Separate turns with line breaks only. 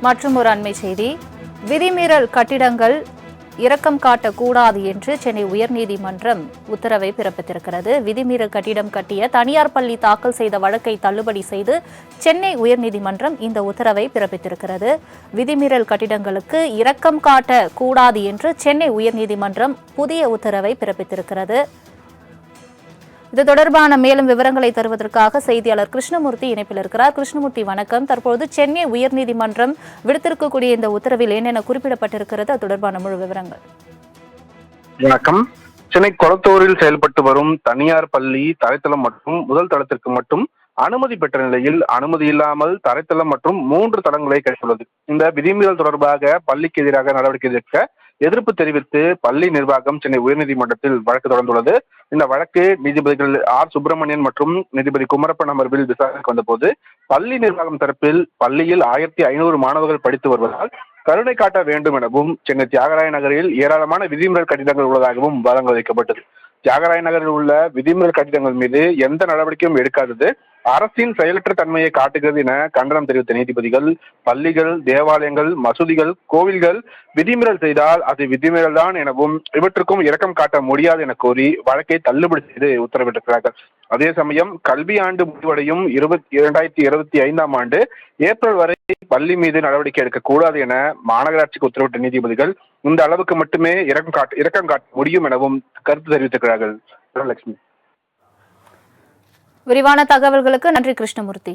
மற்றும் ஒரு அண்மை செய்தி, விதிமீறல் கட்டிடங்கள் இரக்கம் காட்டக்கூடாது என்று சென்னை உயர்நீதிமன்றம் உத்தரவை பிறப்பித்திருக்கிறது. விதிமீறல் கட்டிடம் கட்டிய தனியார் பள்ளி தாக்கல் செய்த வழக்கை தள்ளுபடி செய்து சென்னை உயர்நீதிமன்றம் இந்த உத்தரவை பிறப்பித்திருக்கிறது. விதிமீறல் கட்டிடங்களுக்கு இரக்கம் காட்டக்கூடாது என்று சென்னை உயர்நீதிமன்றம் புதிய உத்தரவை பிறப்பித்திருக்கிறது. இது தொடர்பான மேலும் விவரங்களை தருவதற்காக செய்தியாளர் கிருஷ்ணமூர்த்தி இணைப்பில் இருக்கிறார். கிருஷ்ணமூர்த்தி, வணக்கம். தற்போது சென்னை உயர்நீதிமன்றம் விடுத்திருக்கக்கூடிய இந்த உத்தரவில் என்னென்ன குறிப்பிடப்பட்டிருக்கிறது, அது தொடர்பான முழு விவரங்கள்?
வணக்கம். சென்னை கொளத்தூரில் செயல்பட்டு வரும் தனியார் பள்ளி தரைத்தளம் மற்றும் முதல் தளத்திற்கு மட்டும் அனுமதி பெற்ற நிலையில் அனுமதி இல்லாமல் தரைத்தளம் மற்றும் 3 தளங்களை கிடைத்துள்ளது. இந்த விதிமீறல் தொடர்பாக பள்ளிக்கு எதிராக நடவடிக்கை எடுக்க எதிர்ப்பு தெரிவித்து பள்ளி நிர்வாகம் சென்னை உயர்நீதிமன்றத்தில் வழக்கு தொடர்ந்துள்ளது. இந்த வழக்கு நீதிபதிகள் ஆர் சுப்பிரமணியன் மற்றும் நீதிபதி குமரப்பன் அமர்வில் விசாரணைக்கு வந்தபோது பள்ளி நிர்வாகம் தரப்பில் பள்ளியில் 1500 மாணவர்கள் படித்து வருவதால் கருணை காட்ட வேண்டும் எனவும் சென்னை தியாகராய நகரில் ஏராளமான விதிமீறல் கட்டிடங்கள் உள்ளதாகவும் வாதங்கள் வைக்கப்பட்டது. தியாகராய நகரில் உள்ள விதிமீறல் கட்டிடங்கள் மீது எந்த நடவடிக்கையும் எடுக்காதது அரசின் செயலற்ற தன்மையை காட்டுகிறது என கண்டனம் தெரிவித்த நீதிபதிகள் பள்ளிகள், தேவாலயங்கள், மசூதிகள், கோவில்கள் விதிமீறல் செய்தால் அது விதிமீறல் தான் எனவும் இவற்றுக்கும் இரக்கம் காட்ட முடியாது என கோரி வழக்கை தள்ளுபடி செய்து உத்தரவிட்டிருக்கிறார்கள். அதே சமயம் கல்வி ஆண்டு முடிவடையும் 2025ஆம் ஆண்டு ஏப்ரல் வரை பள்ளி மீது நடவடிக்கை எடுக்கக்கூடாது என மாநகராட்சிக்கு உத்தரவிட்ட நீதிபதிகள் இந்த அளவுக்கு மட்டுமே இரக்கம் காட்ட முடியும் எனவும் கருத்து தெரிவித்திருக்கிறார்கள்.
விரிவான தகவல்களுக்கு நன்றி கிருஷ்ணமூர்த்தி.